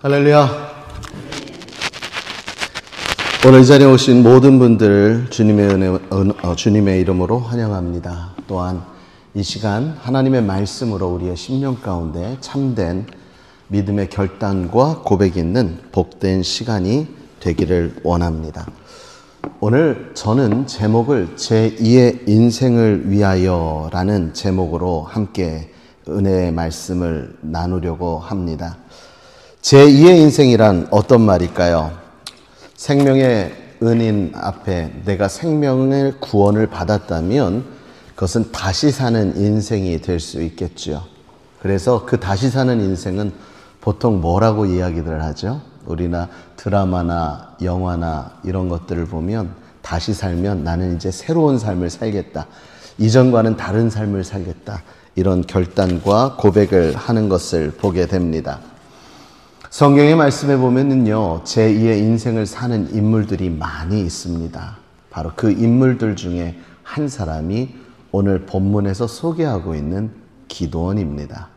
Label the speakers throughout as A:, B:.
A: 할렐루야. 오늘 이 자리에 오신 모든 분들 주님의 이름으로 환영합니다. 또한 이 시간 하나님의 말씀으로 우리의 심령 가운데 참된 믿음의 결단과 고백이 있는 복된 시간이 되기를 원합니다. 오늘 저는 제목을 제2의 인생을 위하여 라는 제목으로 함께 은혜의 말씀을 나누려고 합니다. 제2의 인생이란 어떤 말일까요? 생명의 은인 앞에 내가 생명의 구원을 받았다면 그것은 다시 사는 인생이 될 수 있겠죠. 그래서 그 다시 사는 인생은 보통 뭐라고 이야기를 하죠? 우리나 드라마나 영화나 이런 것들을 보면 다시 살면 나는 이제 새로운 삶을 살겠다. 이전과는 다른 삶을 살겠다. 이런 결단과 고백을 하는 것을 보게 됩니다. 성경의 말씀에 보면은요, 제2의 인생을 사는 인물들이 많이 있습니다. 바로 그 인물들 중에 한 사람이 오늘 본문에서 소개하고 있는 기드온입니다.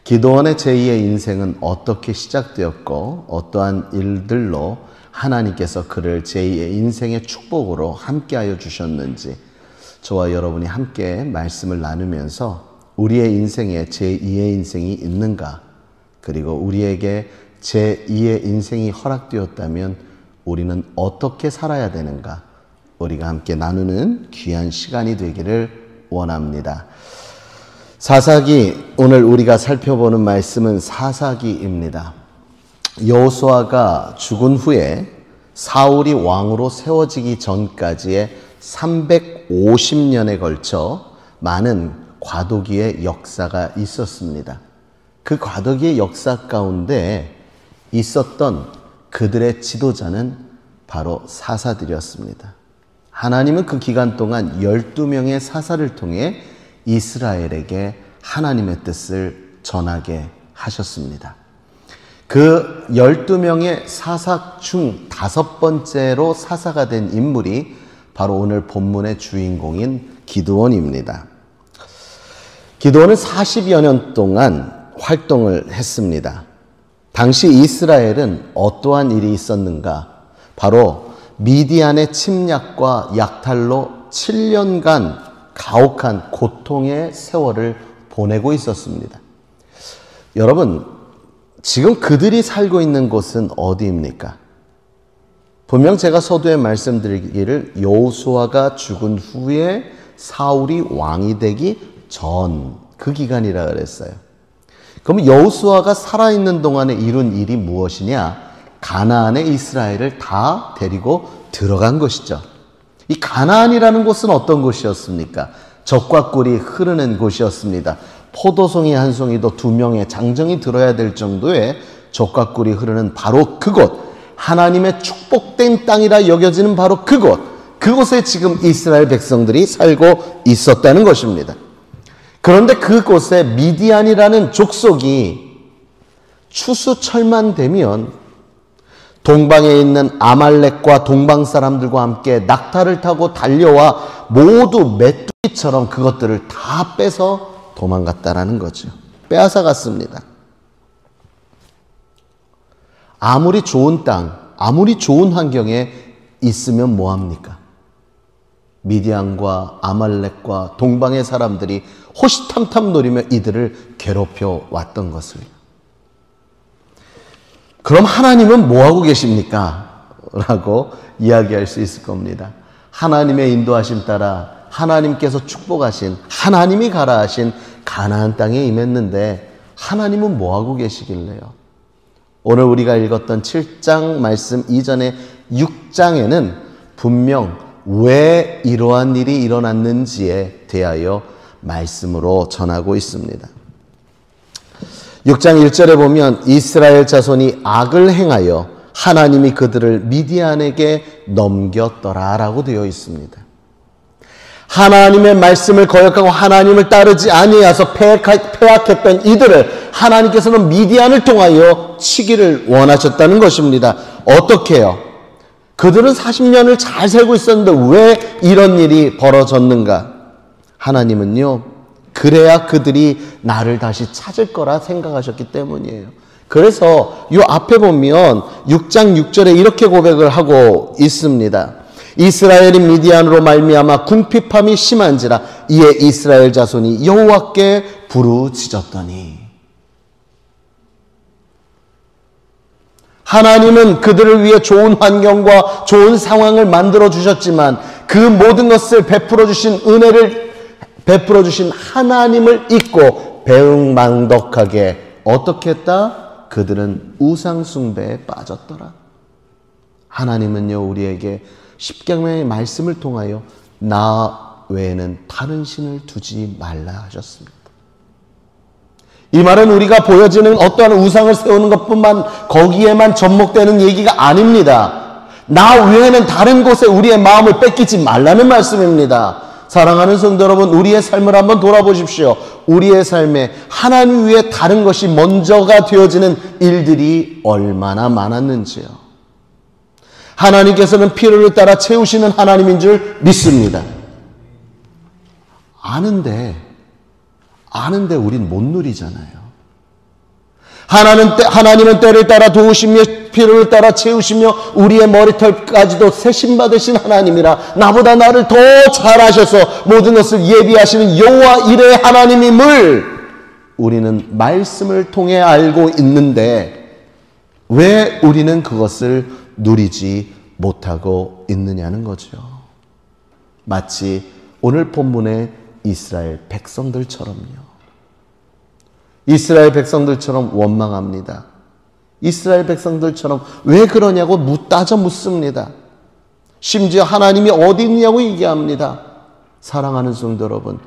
A: 기드온의 제2의 인생은 어떻게 시작되었고 어떠한 일들로 하나님께서 그를 제2의 인생의 축복으로 함께하여 주셨는지 저와 여러분이 함께 말씀을 나누면서 우리의 인생에 제2의 인생이 있는가, 그리고 우리에게 제2의 인생이 허락되었다면 우리는 어떻게 살아야 되는가, 우리가 함께 나누는 귀한 시간이 되기를 원합니다. 사사기, 오늘 우리가 살펴보는 말씀은 사사기입니다. 여호수아가 죽은 후에 사울이 왕으로 세워지기 전까지의 350년에 걸쳐 많은 과도기의 역사가 있었습니다. 그 과도기의 역사 가운데 있었던 그들의 지도자는 바로 사사들이었습니다. 하나님은 그 기간 동안 12명의 사사를 통해 이스라엘에게 하나님의 뜻을 전하게 하셨습니다. 그 12명의 사사 중 5번째로 사사가 된 인물이 바로 오늘 본문의 주인공인 기드온입니다. 기드온은 40여 년 동안 활동을 했습니다. 당시 이스라엘은 어떠한 일이 있었는가? 바로 미디안의 침략과 약탈로 7년간 가혹한 고통의 세월을 보내고 있었습니다. 여러분, 지금 그들이 살고 있는 곳은 어디입니까? 분명 제가 서두에 말씀드리기를 여호수아가 죽은 후에 사울이 왕이 되기 전 그 기간이라 그랬어요. 그럼 여호수아가 살아있는 동안에 이룬 일이 무엇이냐? 가나안에 이스라엘을 다 데리고 들어간 것이죠. 이 가나안이라는 곳은 어떤 곳이었습니까? 젖과 꿀이 흐르는 곳이었습니다. 포도송이 한 송이도 2명의 장정이 들어야 될 정도의 젖과 꿀이 흐르는 바로 그곳, 하나님의 축복된 땅이라 여겨지는 바로 그곳에 지금 이스라엘 백성들이 살고 있었다는 것입니다. 그런데 그곳에 미디안이라는 족속이 추수철만 되면 동방에 있는 아말렉과 동방 사람들과 함께 낙타를 타고 달려와 모두 메뚜기처럼 그것들을 다 빼서 도망갔다라는 거죠. 빼앗아 갔습니다. 아무리 좋은 땅, 아무리 좋은 환경에 있으면 뭐합니까? 미디안과 아말렉과 동방의 사람들이 호시탐탐 노리며 이들을 괴롭혀 왔던 것을. 그럼 하나님은 뭐하고 계십니까? 라고 이야기할 수 있을 겁니다. 하나님의 인도하심 따라 하나님께서 축복하신, 하나님이 가라 하신 가나안 땅에 임했는데 하나님은 뭐하고 계시길래요? 오늘 우리가 읽었던 7장 말씀 이전의 6장에는 분명 왜 이러한 일이 일어났는지에 대하여 말씀으로 전하고 있습니다. 6장 1절에 보면 이스라엘 자손이 악을 행하여 하나님이 그들을 미디안에게 넘겼더라라고 되어 있습니다. 하나님의 말씀을 거역하고 하나님을 따르지 아니하여서 패악했던 이들을 하나님께서는 미디안을 통하여 치기를 원하셨다는 것입니다. 어떻게 해요? 그들은 40년을 잘 살고 있었는데 왜 이런 일이 벌어졌는가? 하나님은요, 그래야 그들이 나를 다시 찾을 거라 생각하셨기 때문이에요. 그래서 이 앞에 보면 6장 6절에 이렇게 고백을 하고 있습니다. 이스라엘이 미디안으로 말미암아 궁핍함이 심한지라 이에 이스라엘 자손이 여호와께 부르짖었더니. 하나님은 그들을 위해 좋은 환경과 좋은 상황을 만들어 주셨지만 그 모든 것을 베풀어 주신 은혜를 베풀어 주신 하나님을 잊고 배은망덕하게 어떻게 했다? 그들은 우상 숭배에 빠졌더라. 하나님은요, 우리에게 십계명의 말씀을 통하여 나 외에는 다른 신을 두지 말라 하셨습니다. 이 말은 우리가 보여지는 어떠한 우상을 세우는 것뿐만 거기에만 접목되는 얘기가 아닙니다. 나 외에는 다른 곳에 우리의 마음을 뺏기지 말라는 말씀입니다. 사랑하는 성도 여러분, 우리의 삶을 한번 돌아보십시오. 우리의 삶에 하나님 위에 다른 것이 먼저가 되어지는 일들이 얼마나 많았는지요. 하나님께서는 필요를 따라 채우시는 하나님인 줄 믿습니다. 아는데 우린 못 누리잖아요. 하나님은 때를 따라 도우시며 필요를 따라 채우시며 우리의 머리털까지도 세심받으신 하나님이라 나보다 나를 더 잘하셔서 모든 것을 예비하시는 여호와 이레 하나님임을 우리는 말씀을 통해 알고 있는데 왜 우리는 그것을 누리지 못하고 있느냐는 거죠. 마치 오늘 본문의 이스라엘 백성들처럼요. 이스라엘 백성들처럼 원망합니다. 이스라엘 백성들처럼 왜 그러냐고 따져 묻습니다. 심지어 하나님이 어디 있냐고 얘기합니다. 사랑하는 성도 여러분,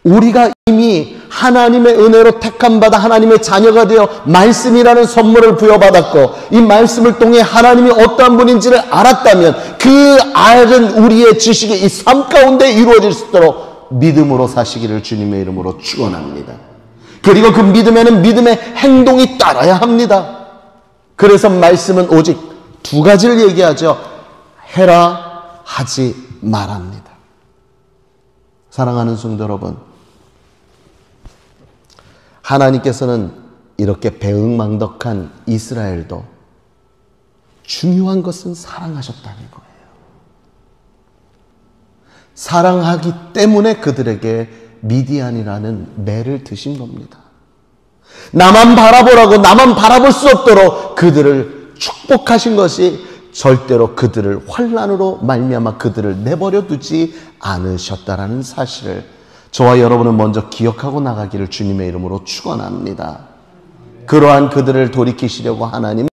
A: 우리가 이미 하나님의 은혜로 택함받아 하나님의 자녀가 되어 말씀이라는 선물을 부여받았고 이 말씀을 통해 하나님이 어떠한 분인지를 알았다면 그 알은 우리의 지식이 이 삶 가운데 이루어질 수 있도록 믿음으로 사시기를 주님의 이름으로 축원합니다. 그리고 그 믿음에는 믿음의 행동이 따라야 합니다. 그래서 말씀은 오직 두 가지를 얘기하죠. 해라, 하지 말합니다. 사랑하는 성도 여러분, 하나님께서는 이렇게 배은망덕한 이스라엘도 중요한 것은 사랑하셨다는 거예요. 사랑하기 때문에 그들에게 미디안이라는 매를 드신 겁니다. 나만 바라보라고 나만 바라볼 수 없도록 그들을 축복하신 것이 절대로 그들을 환난으로 말미암아 그들을 내버려 두지 않으셨다라는 사실을 저와 여러분은 먼저 기억하고 나가기를 주님의 이름으로 축원합니다. 그러한 그들을 돌이키시려고 하나님은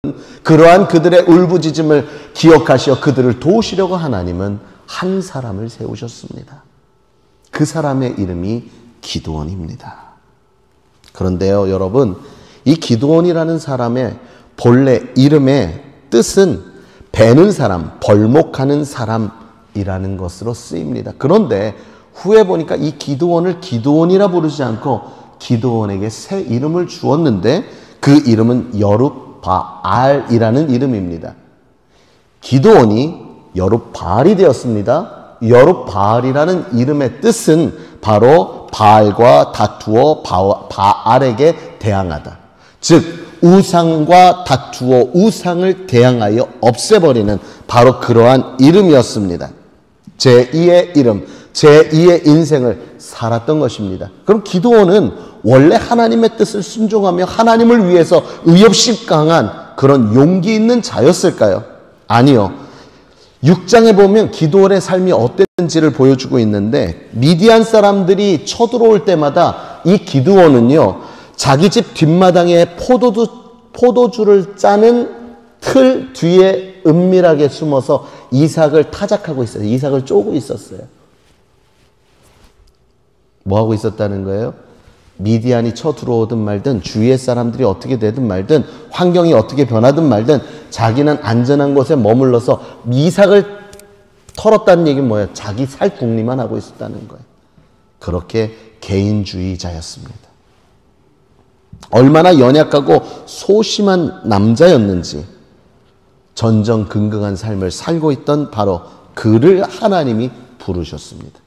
A: 그러한 그들의 울부짖음을 기억하시어 그들을 도우시려고 하나님은 한 사람을 세우셨습니다. 그 사람의 이름이 기드온입니다. 그런데요, 여러분, 이 기드온이라는 사람의 본래 이름의 뜻은 베는 사람, 벌목하는 사람이라는 것으로 쓰입니다. 그런데 후에 보니까 이 기드온을 기드온이라 부르지 않고 기드온에게 새 이름을 주었는데 그 이름은 여룹바알이라는 이름입니다. 기드온이 여룹바알이 되었습니다. 여룹바알이라는 이름의 뜻은 바로 바알과 다투어 바알에게 대항하다. 즉 우상과 다투어 우상을 대항하여 없애버리는 바로 그러한 이름이었습니다. 제2의 이름, 제2의 인생을 살았던 것입니다. 그럼 기드온은 원래 하나님의 뜻을 순종하며 하나님을 위해서 의 없이 강한 그런 용기 있는 자였을까요? 아니요. 6장에 보면 기드온의 삶이 어땠는지를 보여주고 있는데 미디안 사람들이 쳐들어올 때마다 이 기드온은요, 자기 집 뒷마당에 포도주를 짜는 틀 뒤에 은밀하게 숨어서 이삭을 타작하고 있어요. 이삭을 쪼고 있었어요. 뭐 하고 있었다는 거예요? 미디안이 쳐들어오든 말든 주위의 사람들이 어떻게 되든 말든 환경이 어떻게 변하든 말든 자기는 안전한 곳에 머물러서 이삭을 털었다는 얘기는 뭐예요? 자기 살 궁리만 하고 있었다는 거예요. 그렇게 개인주의자였습니다. 얼마나 연약하고 소심한 남자였는지 전전긍긍한 삶을 살고 있던 바로 그를 하나님이 부르셨습니다.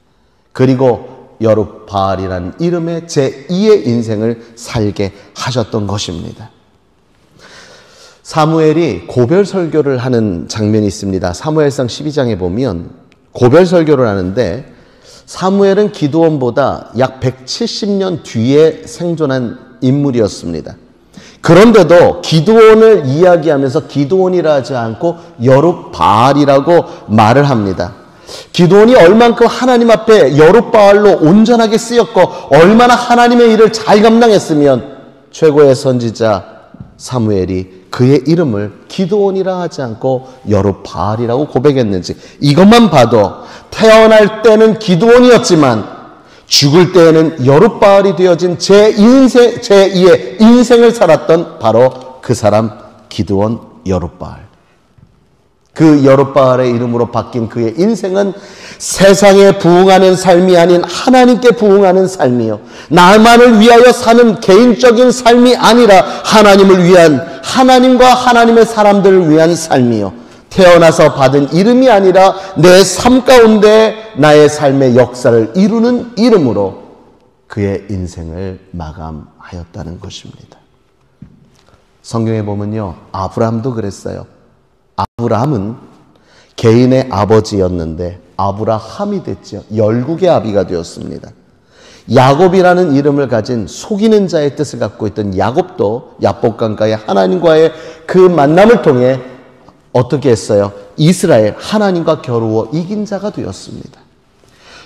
A: 그리고 여룹바알이라는 이름의 제2의 인생을 살게 하셨던 것입니다. 사무엘이 고별 설교를 하는 장면이 있습니다. 사무엘상 12장에 보면 고별 설교를 하는데 사무엘은 기드온보다 약 170년 뒤에 생존한 인물이었습니다. 그런데도 기드온을 이야기하면서 기드온이라 하지 않고 여룻바알이라고 말을 합니다. 기드온이 얼만큼 하나님 앞에 여룻바알로 온전하게 쓰였고 얼마나 하나님의 일을 잘 감당했으면 최고의 선지자 사무엘이 그의 이름을 기드온이라 하지 않고 여룻바알이라고 고백했는지, 이것만 봐도 태어날 때는 기드온이었지만 죽을 때에는 여룻바알이 되어진 제2의 인생을 살았던 바로 그 사람 기드온 여룻바알. 그 여룻바알의 이름으로 바뀐 그의 인생은 세상에 부응하는 삶이 아닌 하나님께 부응하는 삶이요, 나만을 위하여 사는 개인적인 삶이 아니라 하나님을 위한, 하나님과 하나님의 사람들을 위한 삶이요, 태어나서 받은 이름이 아니라 내 삶 가운데 나의 삶의 역사를 이루는 이름으로 그의 인생을 마감하였다는 것입니다. 성경에 보면요, 아브라함도 그랬어요. 아브라함은 개인의 아버지였는데 아브라함이 됐죠. 열국의 아비가 되었습니다. 야곱이라는 이름을 가진 속이는 자의 뜻을 갖고 있던 야곱도 야복강가의 하나님과의 그 만남을 통해 어떻게 했어요? 이스라엘, 하나님과 겨루어 이긴 자가 되었습니다.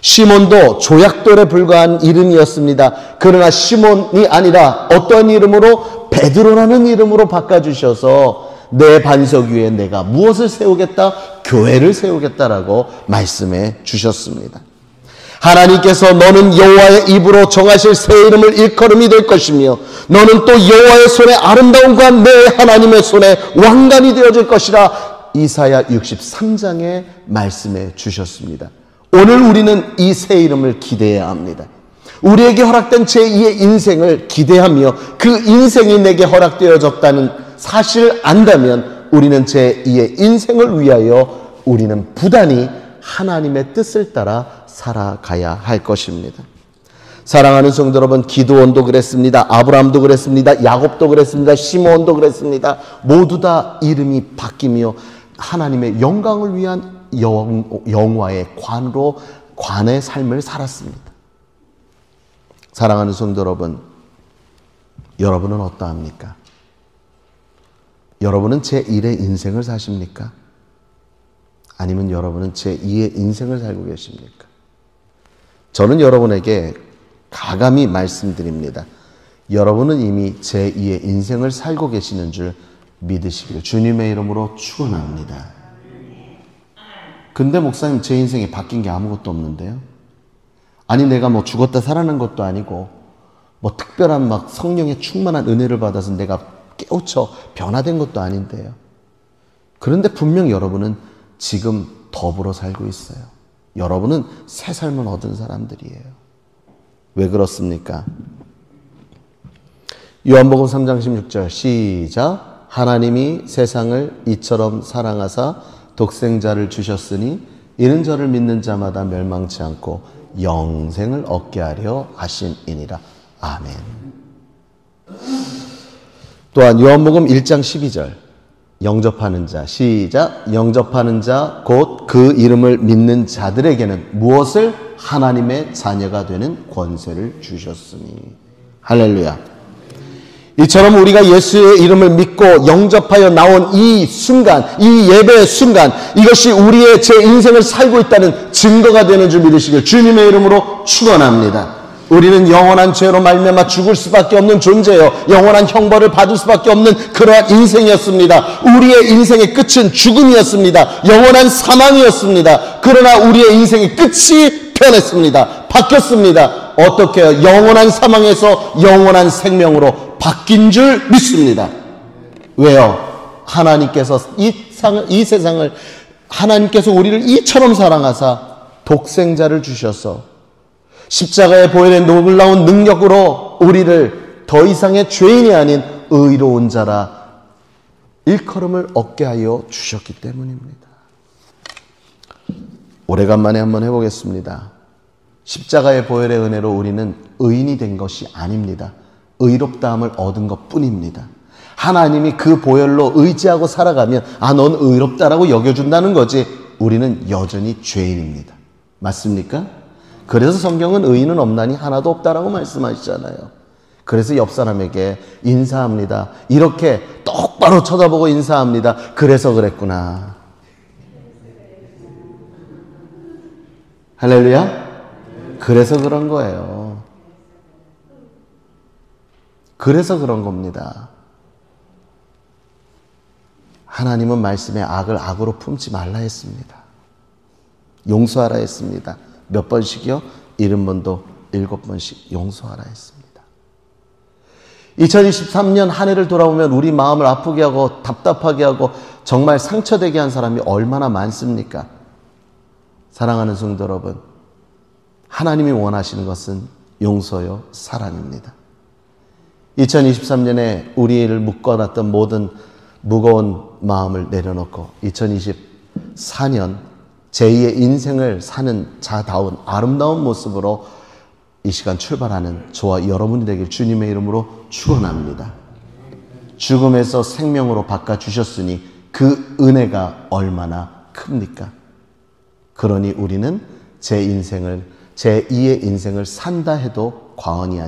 A: 시몬도 조약돌에 불과한 이름이었습니다. 그러나 시몬이 아니라 어떤 이름으로? 베드로라는 이름으로 바꿔주셔서 내 반석 위에 내가 무엇을 세우겠다? 교회를 세우겠다라고 말씀해 주셨습니다. 하나님께서 너는 여호와의 입으로 정하실 새 이름을 일컬음이 될 것이며 너는 또 여호와의 손에 아름다움과 내 하나님의 손에 왕관이 되어질 것이라 이사야 63장에 말씀해 주셨습니다. 오늘 우리는 이 새 이름을 기대해야 합니다. 우리에게 허락된 제2의 인생을 기대하며 그 인생이 내게 허락되어졌다는 사실을 안다면 우리는 제2의 인생을 위하여 우리는 부단히 하나님의 뜻을 따라 살아가야 할 것입니다. 사랑하는 성도 여러분, 기드온도 그랬습니다. 아브라함도 그랬습니다. 야곱도 그랬습니다. 시몬도 그랬습니다. 모두 다 이름이 바뀌며 하나님의 영광을 위한 영화의 관의 삶을 살았습니다. 사랑하는 성도 여러분, 여러분은 어떠합니까? 여러분은 제1의 인생을 사십니까? 아니면 여러분은 제2의 인생을 살고 계십니까? 저는 여러분에게 가감히 말씀드립니다. 여러분은 이미 제2의 인생을 살고 계시는 줄 믿으시기를 주님의 이름으로 축원합니다. 근데 목사님, 제 인생이 바뀐 게 아무것도 없는데요? 아니, 내가 뭐 죽었다 살아난 것도 아니고 뭐 특별한 막 성령의 충만한 은혜를 받아서 내가 깨우쳐 변화된 것도 아닌데요. 그런데 분명 여러분은 지금 더불어 살고 있어요. 여러분은 새 삶을 얻은 사람들이에요. 왜 그렇습니까? 요한복음 3장 16절 시작. 하나님이 세상을 이처럼 사랑하사 독생자를 주셨으니 이는 저를 믿는 자마다 멸망치 않고 영생을 얻게 하려 하심이니라. 아멘. 또한 요한복음 1장 12절 영접하는 자 시작. 영접하는 자 곧 그 이름을 믿는 자들에게는 무엇을? 하나님의 자녀가 되는 권세를 주셨으니. 할렐루야. 이처럼 우리가 예수의 이름을 믿고 영접하여 나온 이 순간, 이 예배의 순간, 이것이 우리의 제 인생을 살고 있다는 증거가 되는 줄 믿으시길 주님의 이름으로 축원합니다. 우리는 영원한 죄로 말미암아 죽을 수밖에 없는 존재요, 영원한 형벌을 받을 수밖에 없는 그러한 인생이었습니다. 우리의 인생의 끝은 죽음이었습니다. 영원한 사망이었습니다. 그러나 우리의 인생의 끝이 변했습니다. 바뀌었습니다. 어떻게 해요? 영원한 사망에서 영원한 생명으로 바뀐 줄 믿습니다. 왜요? 하나님께서 이 세상을, 하나님께서 우리를 이처럼 사랑하사 독생자를 주셔서 십자가의 보혈의 놀라운 능력으로 우리를 더 이상의 죄인이 아닌 의로운 자라 일컬음을 얻게 하여 주셨기 때문입니다. 오래간만에 한번 해보겠습니다. 십자가의 보혈의 은혜로 우리는 의인이 된 것이 아닙니다. 의롭다함을 얻은 것 뿐입니다. 하나님이 그 보혈로 의지하고 살아가면 넌 의롭다라고 여겨준다는 거지. 우리는 여전히 죄인입니다. 맞습니까? 그래서 성경은 의인은 없나니 하나도 없다라고 말씀하시잖아요. 그래서 옆 사람에게 인사합니다. 이렇게 똑바로 쳐다보고 인사합니다. 그래서 그랬구나. 할렐루야? 그래서 그런 거예요. 그래서 그런 겁니다. 하나님은 말씀에 악을 악으로 품지 말라 했습니다. 용서하라 했습니다. 몇 번씩이요? 70번도 7번씩 용서하라 했습니다. 2023년 한 해를 돌아보면 우리 마음을 아프게 하고 답답하게 하고 정말 상처되게 한 사람이 얼마나 많습니까? 사랑하는 성도 여러분, 하나님이 원하시는 것은 용서요, 사랑입니다. 2023년에 우리를 묶어놨던 모든 무거운 마음을 내려놓고 2024년 제2의 인생을 사는 자다운 아름다운 모습으로 이 시간 출발하는 저와 여러분이 되길 주님의 이름으로 축원합니다. 죽음에서 생명으로 바꿔주셨으니 그 은혜가 얼마나 큽니까? 그러니 우리는 제2의 인생을 산다 해도 과언이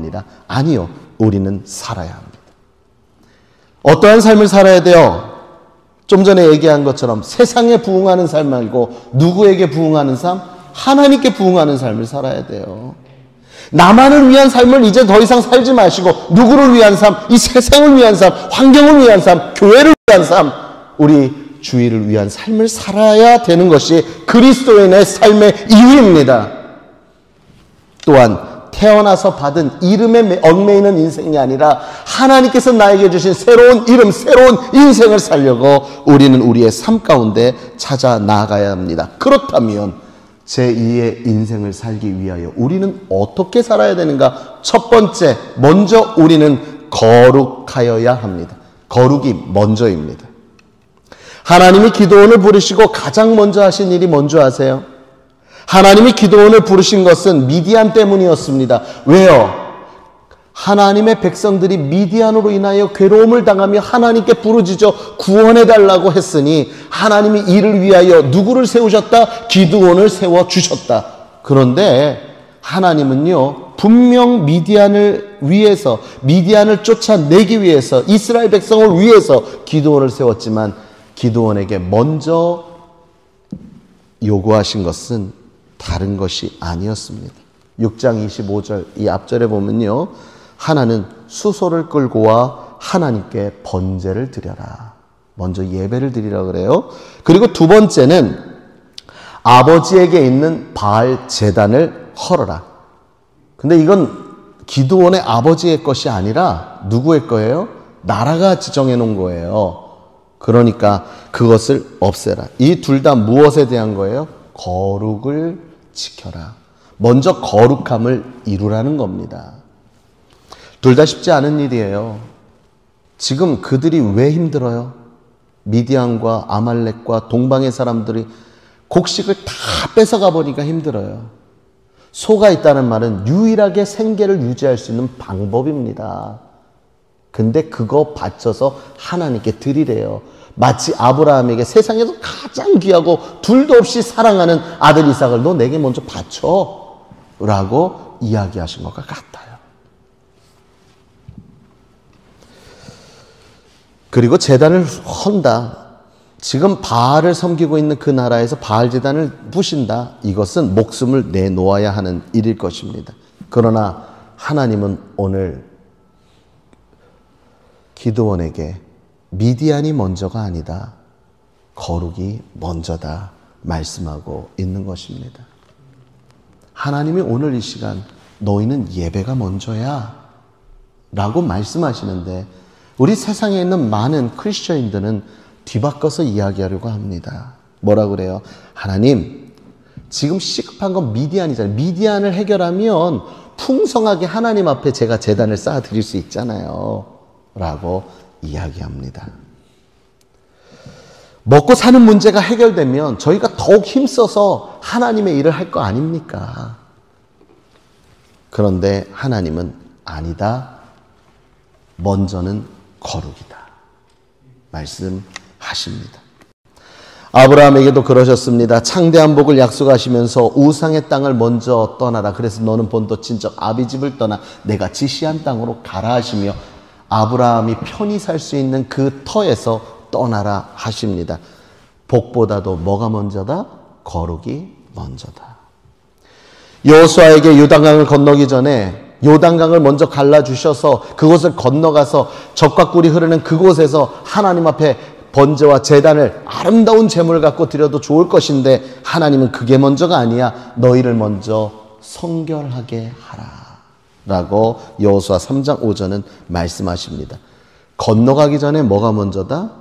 A: 아니요, 우리는 살아야 합니다. 어떠한 삶을 살아야 돼요? 좀 전에 얘기한 것처럼 세상에 부응하는 삶 말고 누구에게 부응하는 삶? 하나님께 부응하는 삶을 살아야 돼요. 나만을 위한 삶을 이제 더 이상 살지 마시고 누구를 위한 삶? 이 세상을 위한 삶, 환경을 위한 삶, 교회를 위한 삶, 우리 주위를 위한 삶을 살아야 되는 것이 그리스도인의 삶의 이유입니다. 또한 태어나서 받은 이름에 얽매이는 인생이 아니라 하나님께서 나에게 주신 새로운 이름, 새로운 인생을 살려고 우리는 우리의 삶 가운데 찾아 나아가야 합니다. 그렇다면 제2의 인생을 살기 위하여 우리는 어떻게 살아야 되는가? 첫 번째, 먼저 우리는 거룩하여야 합니다. 거룩이 먼저입니다. 하나님이 기도원을 부르시고 가장 먼저 하신 일이 뭔지 아세요? 하나님이 기도원을 부르신 것은 미디안 때문이었습니다. 왜요? 하나님의 백성들이 미디안으로 인하여 괴로움을 당하며 하나님께 부르짖어 구원해달라고 했으니 하나님이 이를 위하여 누구를 세우셨다? 기드온을 세워주셨다. 그런데 하나님은요, 분명 미디안을 위해서, 미디안을 쫓아내기 위해서, 이스라엘 백성을 위해서 기드온을 세웠지만 기드온에게 먼저 요구하신 것은 다른 것이 아니었습니다. 6장 25절 이 앞절에 보면요, 하나는 수소를 끌고 와 하나님께 번제를 드려라. 먼저 예배를 드리라 그래요. 그리고 두 번째는 아버지에게 있는 바알 제단을 헐어라. 근데 이건 기드온의 아버지의 것이 아니라 누구의 거예요? 나라가 지정해 놓은 거예요. 그러니까 그것을 없애라. 이 둘 다 무엇에 대한 거예요? 거룩을 지켜라. 먼저 거룩함을 이루라는 겁니다. 둘 다 쉽지 않은 일이에요. 지금 그들이 왜 힘들어요? 미디안과 아말렉과 동방의 사람들이 곡식을 다 뺏어가 보니까 힘들어요. 소가 있다는 말은 유일하게 생계를 유지할 수 있는 방법입니다. 근데 그거 바쳐서 하나님께 드리래요. 마치 아브라함에게 세상에서 가장 귀하고 둘도 없이 사랑하는 아들 이삭을 너 내게 먼저 바쳐 라고 이야기하신 것과 같아요. 그리고 제단을 헌다. 지금 바알을 섬기고 있는 그 나라에서 바알 제단을 부신다. 이것은 목숨을 내놓아야 하는 일일 것입니다. 그러나 하나님은 오늘 기드온에게 미디안이 먼저가 아니다. 거룩이 먼저다 말씀하고 있는 것입니다. 하나님이 오늘 이 시간 너희는 예배가 먼저야 라고 말씀하시는데 우리 세상에 있는 많은 크리스천인들은 뒤바꿔서 이야기하려고 합니다. 뭐라 그래요? 하나님, 지금 시급한 건 미디안이잖아요. 미디안을 해결하면 풍성하게 하나님 앞에 제가 제단을 쌓아드릴 수 있잖아요 라고 이야기합니다. 먹고 사는 문제가 해결되면 저희가 더욱 힘써서 하나님의 일을 할 거 아닙니까? 그런데 하나님은 아니다. 먼저는 거룩이다. 말씀하십니다. 아브라함에게도 그러셨습니다. 창대한 복을 약속하시면서 우상의 땅을 먼저 떠나라. 그래서 너는 본토 친척 아비 집을 떠나 내가 지시한 땅으로 가라 하시며 아브라함이 편히 살 수 있는 그 터에서 떠나라 하십니다. 복보다도 뭐가 먼저다? 거룩이 먼저다. 여호수아에게 요단강을 건너기 전에 요단강을 먼저 갈라주셔서 그곳을 건너가서 젖과 꿀이 흐르는 그곳에서 하나님 앞에 번제와 제단을 아름다운 제물을 갖고 드려도 좋을 것인데 하나님은 그게 먼저가 아니야. 너희를 먼저 성결하게 하라 라고 여호수아 3장 5절은 말씀하십니다. 건너가기 전에 뭐가 먼저다?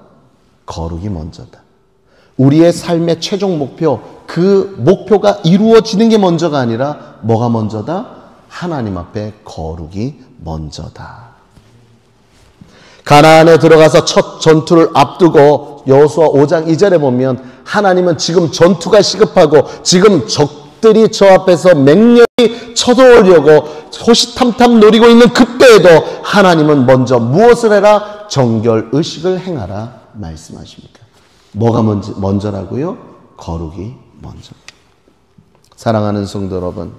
A: 거룩이 먼저다. 우리의 삶의 최종 목표, 그 목표가 이루어지는 게 먼저가 아니라 뭐가 먼저다? 하나님 앞에 거룩이 먼저다. 가나안에 들어가서 첫 전투를 앞두고 여호수아 5장 2절에 보면 하나님은 지금 전투가 시급하고 지금 적들이 저 앞에서 맹렬히 쳐들어오려고 호시탐탐 노리고 있는 그때에도 하나님은 먼저 무엇을 해라? 정결 의식을 행하라 말씀하십니다. 뭐가 먼저라고요? 거룩이 먼저. 사랑하는 성도 여러분,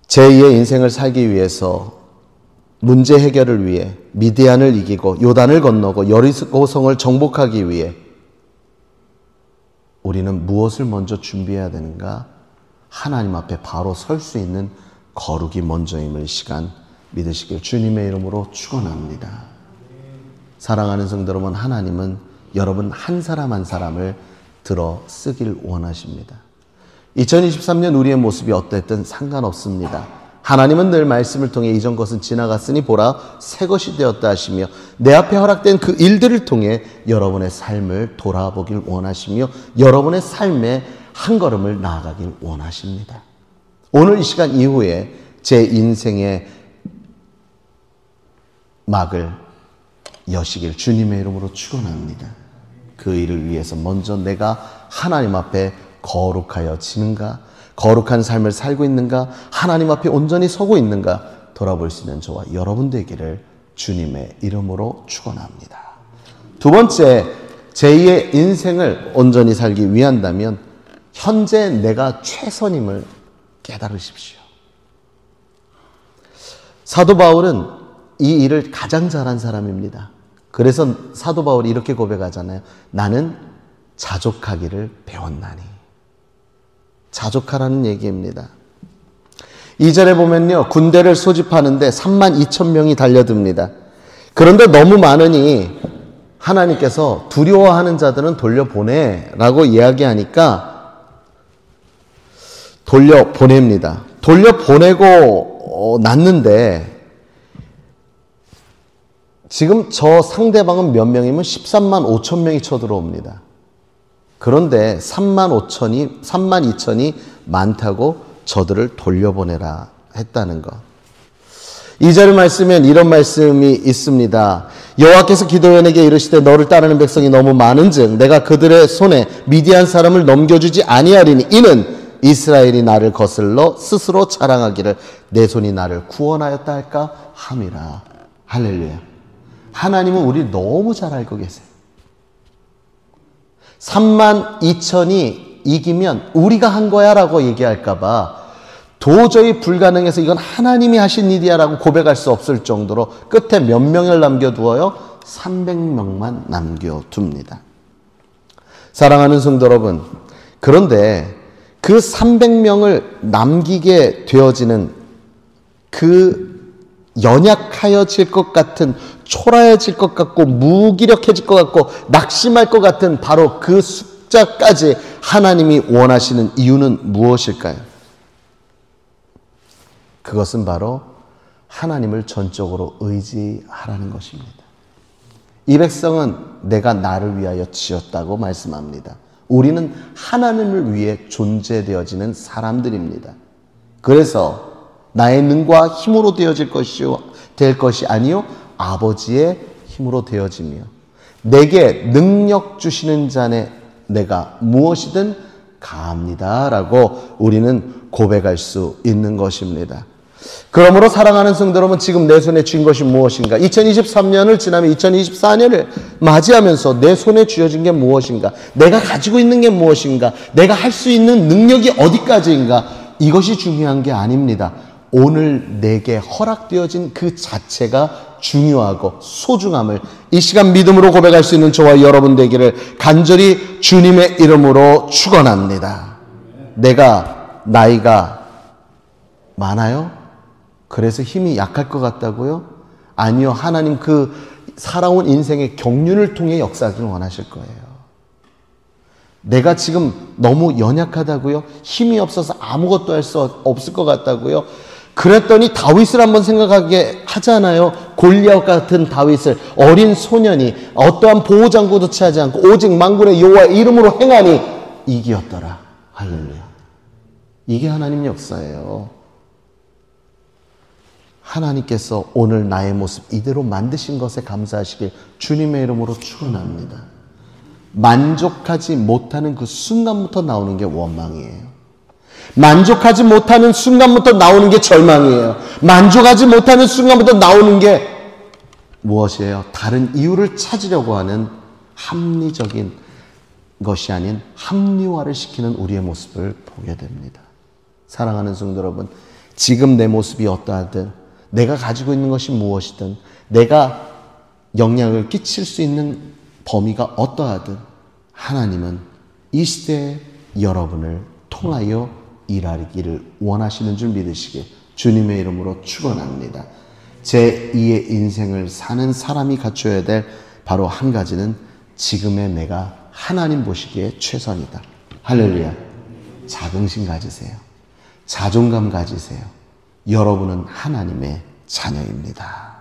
A: 제2의 인생을 살기 위해서 문제 해결을 위해 미디안을 이기고 요단을 건너고 여리고성을 정복하기 위해 우리는 무엇을 먼저 준비해야 되는가? 하나님 앞에 바로 설 수 있는 거룩이 먼저임을 시간 믿으시길 주님의 이름으로 축원합니다. 사랑하는 성도 여러분, 하나님은 여러분 한 사람 한 사람을 들어 쓰길 원하십니다. 2023년 우리의 모습이 어땠든 상관없습니다. 하나님은 늘 말씀을 통해 이전 것은 지나갔으니 보라 새 것이 되었다 하시며 내 앞에 허락된 그 일들을 통해 여러분의 삶을 돌아보길 원하시며 여러분의 삶에 한 걸음을 나아가길 원하십니다. 오늘 이 시간 이후에 제 인생의 막을 여시길 주님의 이름으로 축원합니다. 그 일을 위해서 먼저 내가 하나님 앞에 거룩하여 지는가? 거룩한 삶을 살고 있는가? 하나님 앞에 온전히 서고 있는가? 돌아볼 수 있는 저와 여러분 되기를 주님의 이름으로 축원합니다. 두 번째, 제2의 인생을 온전히 살기 위한다면 현재 내가 최선임을 깨달으십시오. 사도 바울은 이 일을 가장 잘한 사람입니다. 그래서 사도 바울이 이렇게 고백하잖아요. 나는 자족하기를 배웠나니. 자족하라는 얘기입니다. 2절에 보면요, 군대를 소집하는데 32,000명이 달려듭니다. 그런데 너무 많으니 하나님께서 두려워하는 자들은 돌려보내라고 이야기하니까 돌려보냅니다. 돌려보내고 났는데 지금 저 상대방은 몇 명이면 13만 5천 명이 쳐들어옵니다. 그런데 32,000이 많다고 저들을 돌려보내라 했다는 것. 2절 말씀엔 이런 말씀이 있습니다. 여호와께서 기드온에게 이르시되 너를 따르는 백성이 너무 많은즉 내가 그들의 손에 미디안 사람을 넘겨주지 아니하리니 이는 이스라엘이 나를 거슬러 스스로 자랑하기를 내 손이 나를 구원하였다 할까 함이라. 할렐루야. 하나님은 우리 너무 잘 알고 계세요. 32,000이 이기면 우리가 한 거야 라고 얘기할까 봐 도저히 불가능해서 이건 하나님이 하신 일이야 라고 고백할 수 없을 정도로 끝에 몇 명을 남겨두어요? 300명만 남겨둡니다. 사랑하는 성도 여러분, 그런데 그 300명을 남기게 되어지는 그 연약하여질 것 같은, 초라해질 것 같고 무기력해질 것 같고 낙심할 것 같은 바로 그 숫자까지 하나님이 원하시는 이유는 무엇일까요? 그것은 바로 하나님을 전적으로 의지하라는 것입니다. 이 백성은 내가 나를 위하여 지었다고 말씀합니다. 우리는 하나님을 위해 존재되어지는 사람들입니다. 그래서 나의 능과 힘으로 되어질 될 것이 아니요 아버지의 힘으로 되어지며 내게 능력 주시는 자네 내가 무엇이든 가합니다 라고 우리는 고백할 수 있는 것입니다. 그러므로 사랑하는 성도 여러분, 지금 내 손에 쥔 것이 무엇인가? 2023년을 지나면 2024년을 맞이하면서 내 손에 쥐어진 게 무엇인가? 내가 가지고 있는 게 무엇인가? 내가 할 수 있는 능력이 어디까지인가? 이것이 중요한 게 아닙니다. 오늘 내게 허락되어진 그 자체가 중요하고 소중함을 이 시간 믿음으로 고백할 수 있는 저와 여러분 되기를 간절히 주님의 이름으로 축원합니다. 내가 나이가 많아요? 그래서 힘이 약할 것 같다고요? 아니요. 하나님 그 살아온 인생의 경륜을 통해 역사를 원하실 거예요. 내가 지금 너무 연약하다고요? 힘이 없어서 아무것도 할 수 없을 것 같다고요? 그랬더니 다윗을 한번 생각하게 하잖아요. 골리앗 같은 다윗을, 어린 소년이 어떠한 보호장구도 취하지 않고 오직 만군의 여호와의 이름으로 행하니 이기었더라. 할렐루야. 이게 하나님 역사예요. 하나님께서 오늘 나의 모습 이대로 만드신 것에 감사하시길 주님의 이름으로 축원합니다. 만족하지 못하는 그 순간부터 나오는 게 원망이에요. 만족하지 못하는 순간부터 나오는 게 절망이에요. 만족하지 못하는 순간부터 나오는 게 무엇이에요? 다른 이유를 찾으려고 하는 합리적인 것이 아닌 합리화를 시키는 우리의 모습을 보게 됩니다. 사랑하는 성도 여러분, 지금 내 모습이 어떠하든, 내가 가지고 있는 것이 무엇이든, 내가 영향을 끼칠 수 있는 범위가 어떠하든 하나님은 이 시대에 여러분을 통하여 일하기를 원하시는 줄 믿으시길 주님의 이름으로 축원합니다. 제2의 인생을 사는 사람이 갖춰야 될 바로 한 가지는 지금의 내가 하나님 보시기에 최선이다. 할렐루야. 자긍심 가지세요. 자존감 가지세요. 여러분은 하나님의 자녀입니다.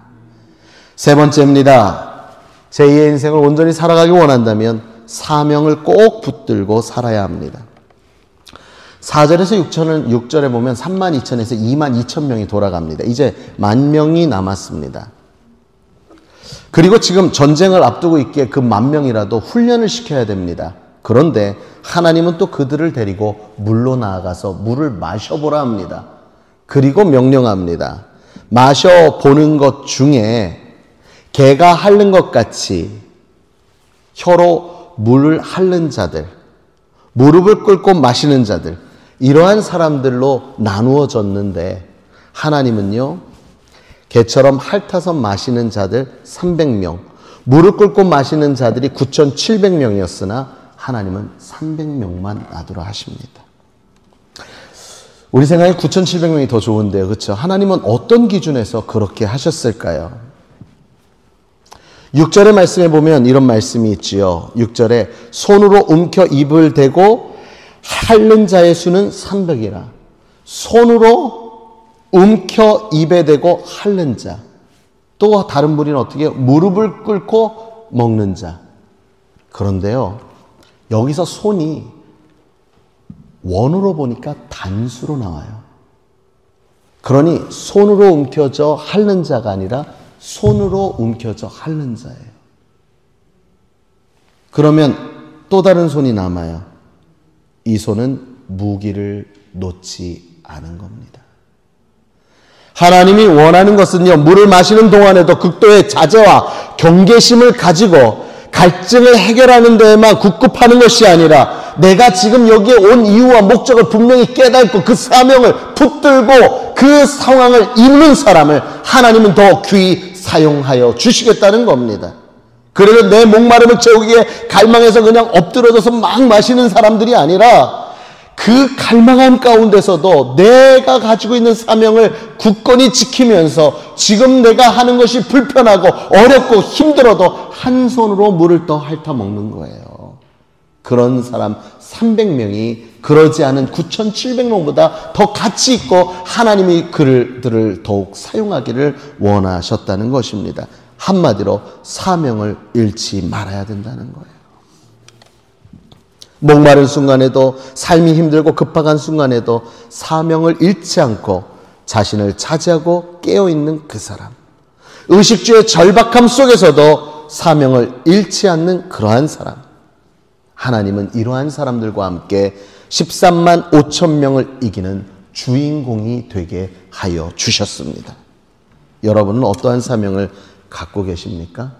A: 세 번째입니다. 제2의 인생을 온전히 살아가기 원한다면 사명을 꼭 붙들고 살아야 합니다. 4절에서 6절에 보면 32,000에서 22,000명이 돌아갑니다. 이제 10,000명이 남았습니다. 그리고 지금 전쟁을 앞두고 있기에 그 10,000명이라도 훈련을 시켜야 됩니다. 그런데 하나님은 또 그들을 데리고 물로 나아가서 물을 마셔보라 합니다. 그리고 명령합니다. 마셔보는 것 중에 개가 핥는 것 같이 혀로 물을 핥는 자들, 무릎을 꿇고 마시는 자들, 이러한 사람들로 나누어졌는데 하나님은요, 개처럼 핥아서 마시는 자들 300명, 무릎 꿇고 마시는 자들이 9,700명이었으나 하나님은 300명만 놔두라 하십니다. 우리 생각에 9,700명이 더 좋은데요. 그렇죠? 하나님은 어떤 기준에서 그렇게 하셨을까요? 6절의 말씀에 보면 이런 말씀이 있지요. 6절에 손으로 움켜 입을 대고 핥는 자의 수는 300이라. 손으로 움켜 입에 대고 핥는 자. 또 다른 분은 어떻게 해요? 무릎을 꿇고 먹는 자. 그런데요, 여기서 손이 원으로 보니까 단수로 나와요. 그러니 손으로 움켜져 핥는 자가 아니라 손으로 움켜져 핥는 자예요. 그러면 또 다른 손이 남아요. 이 손은 무기를 놓지 않은 겁니다. 하나님이 원하는 것은요, 물을 마시는 동안에도 극도의 자제와 경계심을 가지고 갈증을 해결하는 데에만 국급하는 것이 아니라 내가 지금 여기에 온 이유와 목적을 분명히 깨닫고 그 사명을 붙들고 그 상황을 잇는 사람을 하나님은 더 귀히 사용하여 주시겠다는 겁니다. 그래서 내 목마름을 채우기에 갈망해서 그냥 엎드려져서 막 마시는 사람들이 아니라 그 갈망함 가운데서도 내가 가지고 있는 사명을 굳건히 지키면서 지금 내가 하는 것이 불편하고 어렵고 힘들어도 한 손으로 물을 더 핥아 먹는 거예요. 그런 사람 300명이 그러지 않은 9,700명보다 더 가치 있고 하나님이 그들을 더욱 사용하기를 원하셨다는 것입니다. 한마디로 사명을 잃지 말아야 된다는 거예요. 목마른 순간에도, 삶이 힘들고 급박한 순간에도 사명을 잃지 않고 자신을 차지하고 깨어있는 그 사람, 의식주의 절박함 속에서도 사명을 잃지 않는 그러한 사람, 하나님은 이러한 사람들과 함께 13만 5천 명을 이기는 주인공이 되게 하여 주셨습니다. 여러분은 어떠한 사명을 갖고 계십니까?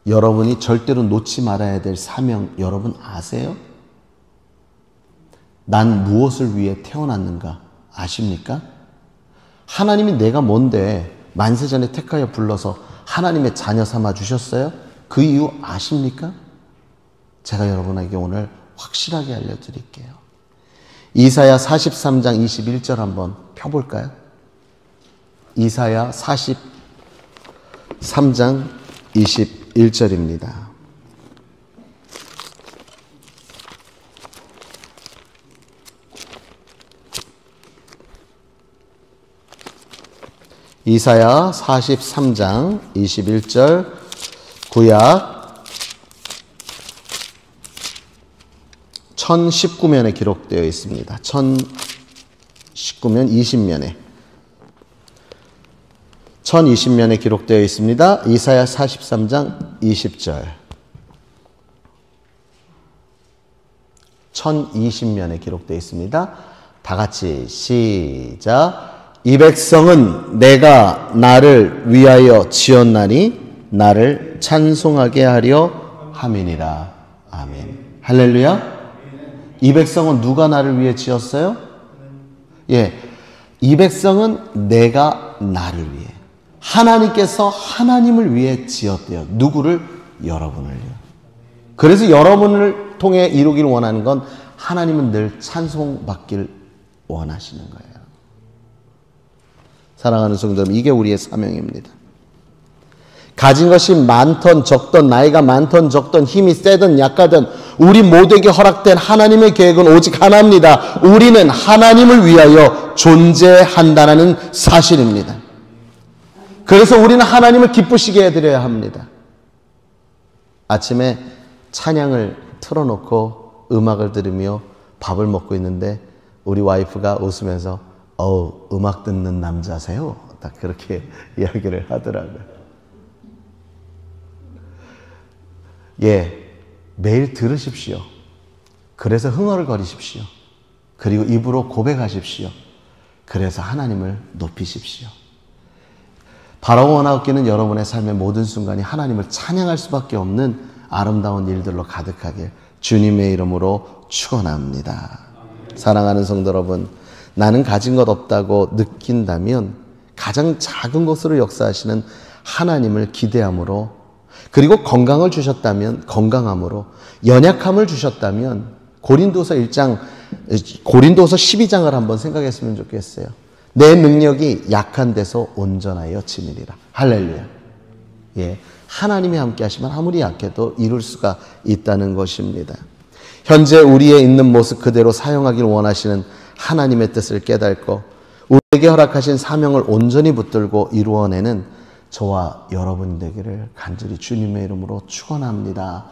A: 여러분이 절대로 놓지 말아야 될 사명 여러분 아세요? 난 무엇을 위해 태어났는가 아십니까? 하나님이 내가 뭔데 만세전에 택하여 불러서 하나님의 자녀 삼아 주셨어요? 그 이유 아십니까? 제가 여러분에게 오늘 확실하게 알려드릴게요. 이사야 43장 21절 한번 펴볼까요? 이사야 43장 21절입니다. 이사야 43장 21절 구약 1019면에 기록되어 있습니다. 1019면 20면에 1020면에 기록되어 있습니다. 이사야 43장 20절 1020면에 기록되어 있습니다. 다 같이 시작. 이 백성은 내가 나를 위하여 지었나니 나를 찬송하게 하려 함이니라. 아멘. 할렐루야. 이 백성은 누가 나를 위해 지었어요? 예, 이 백성은 내가 나를 위해, 하나님께서 하나님을 위해 지었대요. 누구를? 여러분을요. 그래서 여러분을 통해 이루길 원하는 건 하나님은 늘 찬송받길 원하시는 거예요. 사랑하는 성도 여러분, 이게 우리의 사명입니다. 가진 것이 많던 적던, 나이가 많던 적던, 힘이 세든 약하든 우리 모두에게 허락된 하나님의 계획은 오직 하나입니다. 우리는 하나님을 위하여 존재한다는 사실입니다. 그래서 우리는 하나님을 기쁘시게 해드려야 합니다. 아침에 찬양을 틀어놓고 음악을 들으며 밥을 먹고 있는데 우리 와이프가 웃으면서 음악 듣는 남자세요? 딱 그렇게 이야기를 하더라고요. 예, 매일 들으십시오. 그래서 흥얼거리십시오. 그리고 입으로 고백하십시오. 그래서 하나님을 높이십시오. 바라고 원하옵기는 여러분의 삶의 모든 순간이 하나님을 찬양할 수밖에 없는 아름다운 일들로 가득하길 주님의 이름으로 축원합니다. 사랑하는 성도 여러분, 나는 가진 것 없다고 느낀다면 가장 작은 것으로 역사하시는 하나님을 기대함으로, 그리고 건강을 주셨다면 건강함으로, 연약함을 주셨다면 고린도서 12장을 한번 생각했으면 좋겠어요. 내 능력이 약한 데서 온전하여 지니리라. 할렐루야. 예, 하나님이 함께 하시면 아무리 약해도 이룰 수가 있다는 것입니다. 현재 우리의 있는 모습 그대로 사용하길 원하시는 하나님의 뜻을 깨닫고 우리에게 허락하신 사명을 온전히 붙들고 이루어내는 저와 여러분 되기를 간절히 주님의 이름으로 축원합니다.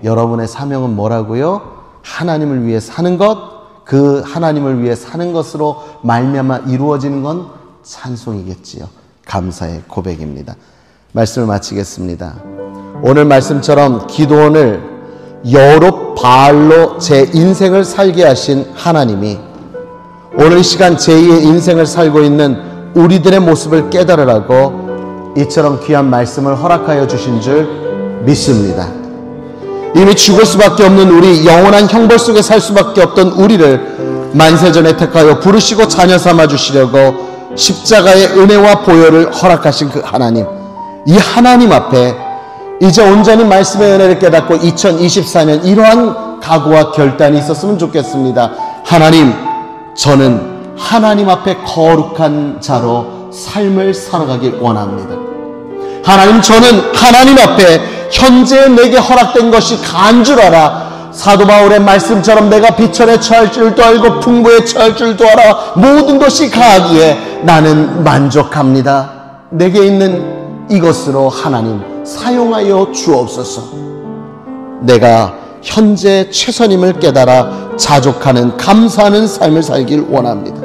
A: 여러분의 사명은 뭐라고요? 하나님을 위해 사는 것, 그 하나님을 위해 사는 것으로 말미암아 이루어지는 건 찬송이겠지요. 감사의 고백입니다. 말씀을 마치겠습니다. 오늘 말씀처럼 기드온을 여룹 바알로 제 인생을 살게 하신 하나님이 오늘 이 시간 제2의 인생을 살고 있는 우리들의 모습을 깨달으라고 이처럼 귀한 말씀을 허락하여 주신 줄 믿습니다. 이미 죽을 수밖에 없는 우리, 영원한 형벌 속에 살 수밖에 없던 우리를 만세전에 택하여 부르시고 자녀 삼아 주시려고 십자가의 은혜와 보혈을 허락하신 그 하나님, 이 하나님 앞에 이제 온전히 말씀의 은혜를 깨닫고 2024년 이러한 각오와 결단이 있었으면 좋겠습니다. 하나님, 저는 하나님 앞에 거룩한 자로 삶을 살아가길 원합니다. 하나님, 저는 하나님 앞에 현재 내게 허락된 것이 가한 줄 알아. 사도 바울의 말씀처럼 내가 비천에 처할 줄도 알고 풍부에 처할 줄도 알아. 모든 것이 가하기에 나는 만족합니다. 내게 있는 이것으로 하나님 사용하여 주옵소서. 내가 현재 최선임을 깨달아 자족하는, 감사하는 삶을 살길 원합니다.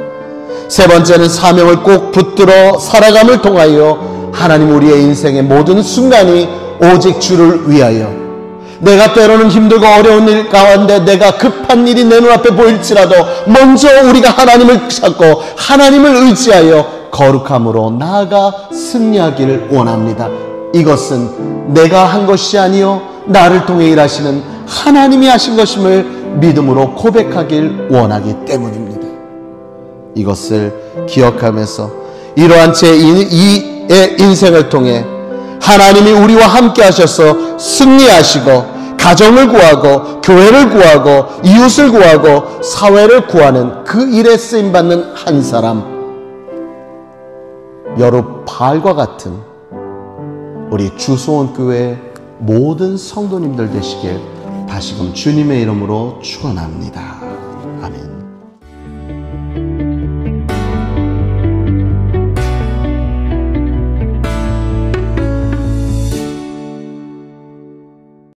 A: 세 번째는 사명을 꼭 붙들어 살아감을 통하여 하나님, 우리의 인생의 모든 순간이 오직 주를 위하여, 내가 때로는 힘들고 어려운 일 가운데 내가 급한 일이 내 눈앞에 보일지라도 먼저 우리가 하나님을 찾고 하나님을 의지하여 거룩함으로 나아가 승리하기를 원합니다. 이것은 내가 한 것이 아니요 나를 통해 일하시는 하나님이 하신 것임을 믿음으로 고백하길 원하기 때문입니다. 이것을 기억하면서 이러한 제2의 인생을 통해 하나님이 우리와 함께 하셔서 승리하시고 가정을 구하고 교회를 구하고 이웃을 구하고 사회를 구하는 그 일에 쓰임받는 한 사람, 여룻바알과 같은 우리 주소원교회 모든 성도님들 되시길 다시금 주님의 이름으로 축원합니다. 아멘.